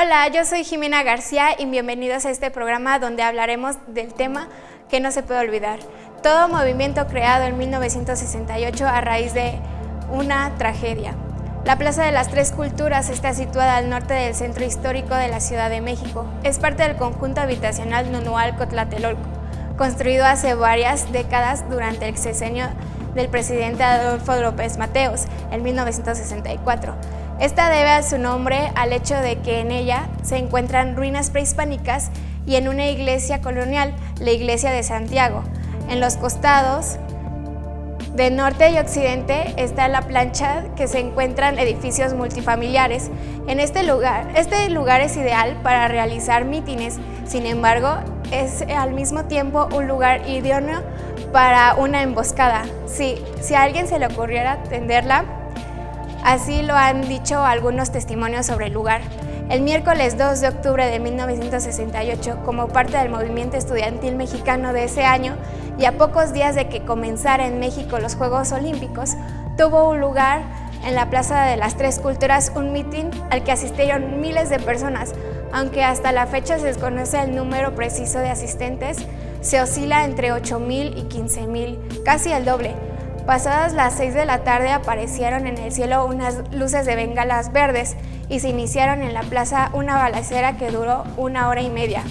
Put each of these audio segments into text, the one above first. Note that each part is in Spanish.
Hola, yo soy Jimena García y bienvenidos a este programa donde hablaremos del tema que no se puede olvidar. Todo movimiento creado en 1968 a raíz de una tragedia. La Plaza de las Tres Culturas está situada al norte del centro histórico de la Ciudad de México. Es parte del conjunto habitacional Nonualco-Tlatelolco, construido hace varias décadas durante el sexenio del presidente Adolfo López Mateos, en 1964. Esta debe su nombre al hecho de que en ella se encuentran ruinas prehispánicas y en una iglesia colonial, la Iglesia de Santiago. En los costados de norte y occidente está la plancha, que se encuentran edificios multifamiliares. Este lugar es ideal para realizar mítines, sin embargo, es al mismo tiempo un lugar idóneo para una emboscada. Si a alguien se le ocurriera tenderla, así lo han dicho algunos testimonios sobre el lugar. El miércoles 2 de octubre de 1968, como parte del movimiento estudiantil mexicano de ese año, y a pocos días de que comenzara en México los Juegos Olímpicos, tuvo un lugar en la Plaza de las Tres Culturas un mitin al que asistieron miles de personas. Aunque hasta la fecha se desconoce el número preciso de asistentes, se oscila entre 8,000 y 15,000, casi el doble. Pasadas las 6 de la tarde aparecieron en el cielo unas luces de bengalas verdes y se iniciaron en la plaza una balacera que duró 1 hora y media.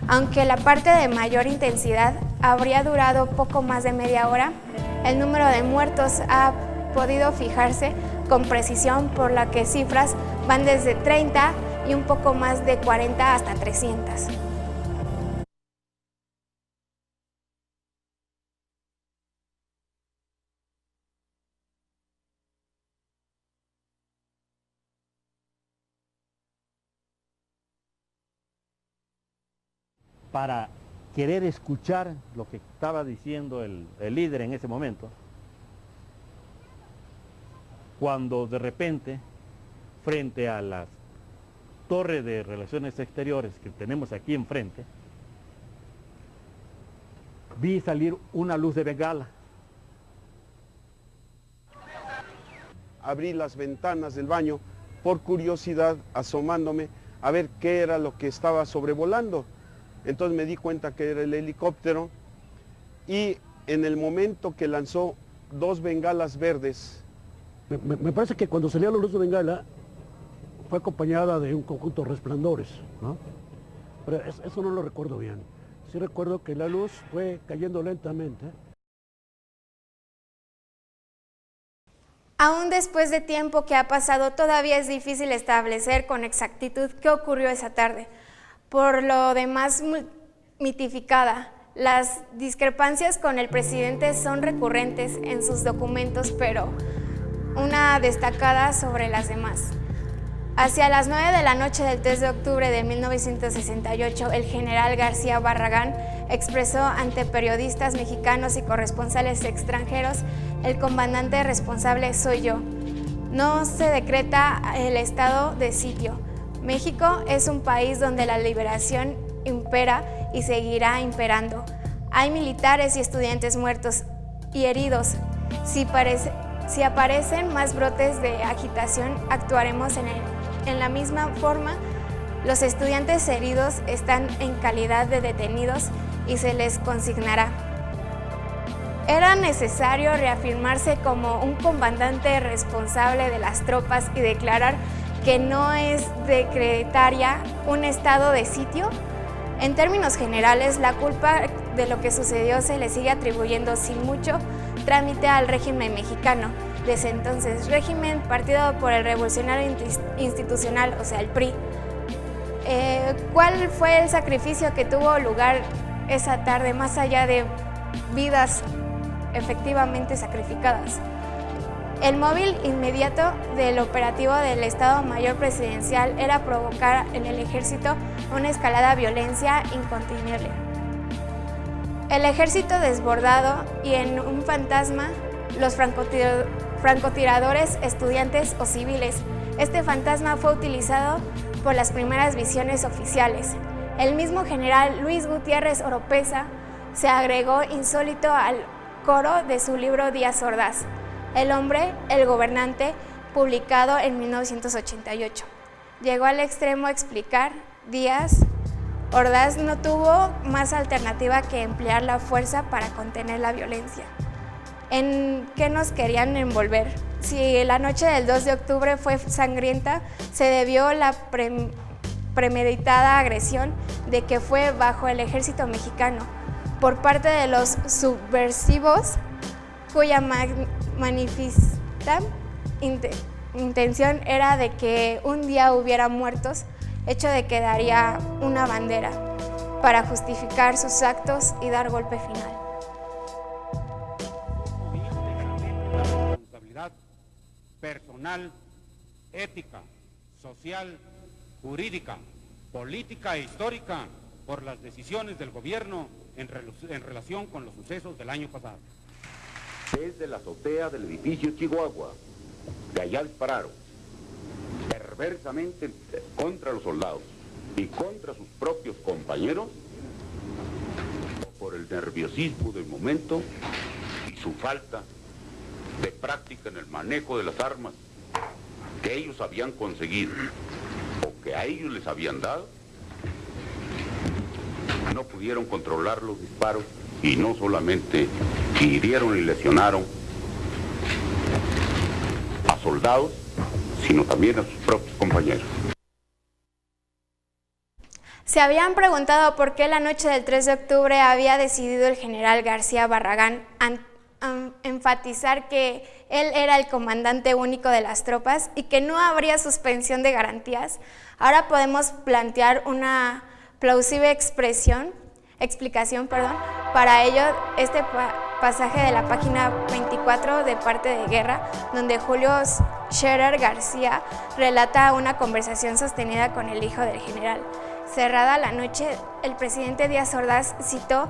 Aunque la parte de mayor intensidad habría durado poco más de media hora, el número de muertos ha podido fijarse con precisión, por la que cifras van desde 30 y un poco más de 40 hasta 300. Para querer escuchar lo que estaba diciendo el líder en ese momento, cuando de repente, frente a las torres de relaciones exteriores que tenemos aquí enfrente, vi salir una luz de bengala. Abrí las ventanas del baño por curiosidad, asomándome a ver qué era lo que estaba sobrevolando. Entonces me di cuenta que era el helicóptero y en el momento que lanzó 2 bengalas verdes. Me parece que cuando salió la luz de bengala fue acompañada de un conjunto de resplandores, ¿no? Pero eso no lo recuerdo bien. Sí recuerdo que la luz fue cayendo lentamente. Aún después de tiempo que ha pasado, todavía es difícil establecer con exactitud qué ocurrió esa tarde. Por lo demás mitificada, las discrepancias con el presidente son recurrentes en sus documentos, pero una destacada sobre las demás. Hacia las 9 de la noche del 3 de octubre de 1968, el general García Barragán expresó ante periodistas mexicanos y corresponsales extranjeros: el comandante responsable soy yo. No se decreta el estado de sitio. México es un país donde la liberación impera y seguirá imperando. Hay militares y estudiantes muertos y heridos. Si aparecen más brotes de agitación, actuaremos en la misma forma. Los estudiantes heridos están en calidad de detenidos y se les consignará. Era necesario reafirmarse como un comandante responsable de las tropas y declarar que no es decretaria un estado de sitio. En términos generales, la culpa de lo que sucedió se le sigue atribuyendo sin mucho trámite al régimen mexicano. Desde entonces, régimen partido por el Revolucionario Institucional, o sea, el PRI. ¿Cuál fue el sacrificio que tuvo lugar esa tarde, más allá de vidas efectivamente sacrificadas? El móvil inmediato del operativo del Estado Mayor Presidencial era provocar en el ejército una escalada de violencia incontenible. El ejército desbordado y en un fantasma, los francotiradores, estudiantes o civiles. Este fantasma fue utilizado por las primeras visiones oficiales. El mismo general Luis Gutiérrez Oropeza se agregó insólito al coro de su libro Díaz Ordaz, El hombre, el gobernante, publicado en 1988. llegó al extremo explicar Díaz Ordaz no tuvo más alternativa que emplear la fuerza para contener la violencia. ¿En qué nos querían envolver? Si la noche del 2 de octubre fue sangrienta, se debió a la premeditada agresión de que fue bajo el ejército mexicano por parte de los subversivos cuya manifiesta intención era de que un día hubiera muertos, hecho de que daría una bandera para justificar sus actos y dar golpe final. Responsabilidad personal, ética, social, jurídica, política e histórica por las decisiones del gobierno en relación con los sucesos del año pasado. Desde la azotea del edificio Chihuahua, de allá dispararon perversamente contra los soldados y contra sus propios compañeros, por el nerviosismo del momento y su falta de práctica en el manejo de las armas que ellos habían conseguido o que a ellos les habían dado, no pudieron controlar los disparos y no solamente hirieron y lesionaron a soldados, sino también a sus propios compañeros. Se habían preguntado por qué la noche del 3 de octubre había decidido el general García Barragán enfatizar que él era el comandante único de las tropas y que no habría suspensión de garantías. Ahora podemos plantear una plausible explicación, para ello este pasaje de la página 24 de Parte de Guerra, donde Julio Scherer García relata una conversación sostenida con el hijo del general. Cerrada la noche, el presidente Díaz Ordaz citó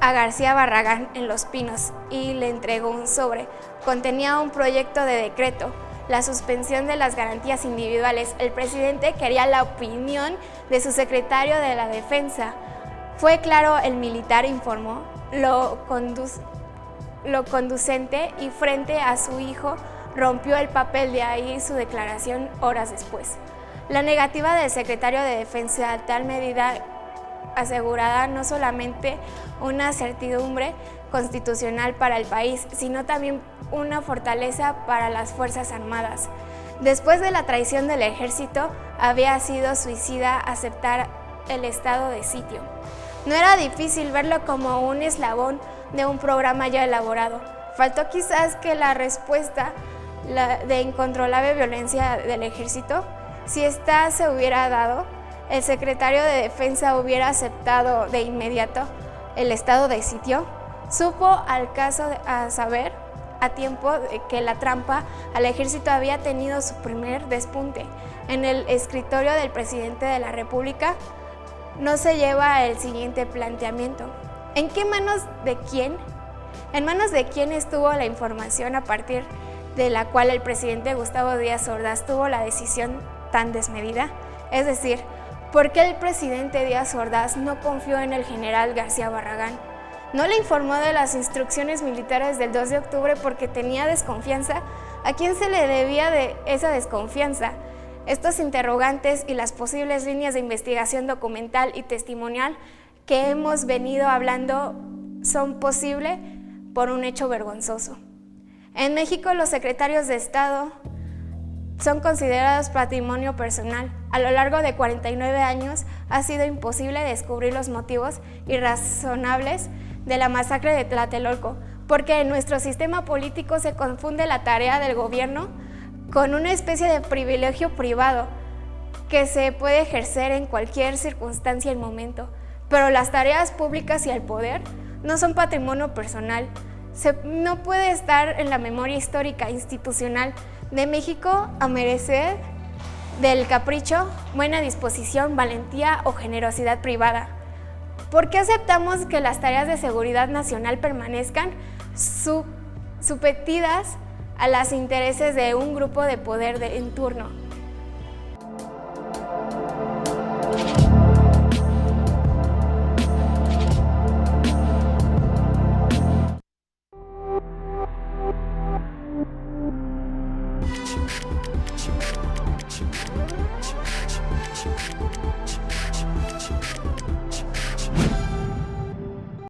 a García Barragán en Los Pinos y le entregó un sobre. Contenía un proyecto de decreto, la suspensión de las garantías individuales. El presidente quería la opinión de su secretario de la Defensa. Fue claro, el militar informó lo conducente y frente a su hijo rompió el papel, de ahí su declaración horas después. La negativa del secretario de Defensa a tal medida asegurada no solamente una certidumbre constitucional para el país, sino también una fortaleza para las Fuerzas Armadas. Después de la traición del ejército, había sido suicida aceptar el estado de sitio. No era difícil verlo como un eslabón de un programa ya elaborado. Faltó quizás que la respuesta de incontrolable violencia del ejército, si ésta se hubiera dado, el secretario de Defensa hubiera aceptado de inmediato el estado de sitio. Supo al caso a saber a tiempo de que la trampa al ejército había tenido su primer despunte. En el escritorio del presidente de la República no se lleva el siguiente planteamiento. ¿En qué manos de quién? ¿En manos de quién estuvo la información a partir de la cual el presidente Gustavo Díaz Ordaz tuvo la decisión tan desmedida? Es decir, ¿por qué el presidente Díaz Ordaz no confió en el general García Barragán? ¿No le informó de las instrucciones militares del 2 de octubre porque tenía desconfianza? ¿A quién se le debía de esa desconfianza? Estos interrogantes y las posibles líneas de investigación documental y testimonial que hemos venido hablando son posibles por un hecho vergonzoso. En México, los secretarios de Estado son considerados patrimonio personal. A lo largo de 49 años ha sido imposible descubrir los motivos irrazonables de la masacre de Tlatelolco, porque en nuestro sistema político se confunde la tarea del gobierno con una especie de privilegio privado que se puede ejercer en cualquier circunstancia y momento. Pero las tareas públicas y el poder no son patrimonio personal. No puede estar en la memoria histórica institucional de México a merced del capricho, buena disposición, valentía o generosidad privada. ¿Por qué aceptamos que las tareas de seguridad nacional permanezcan supeditas a los intereses de un grupo de poder en turno?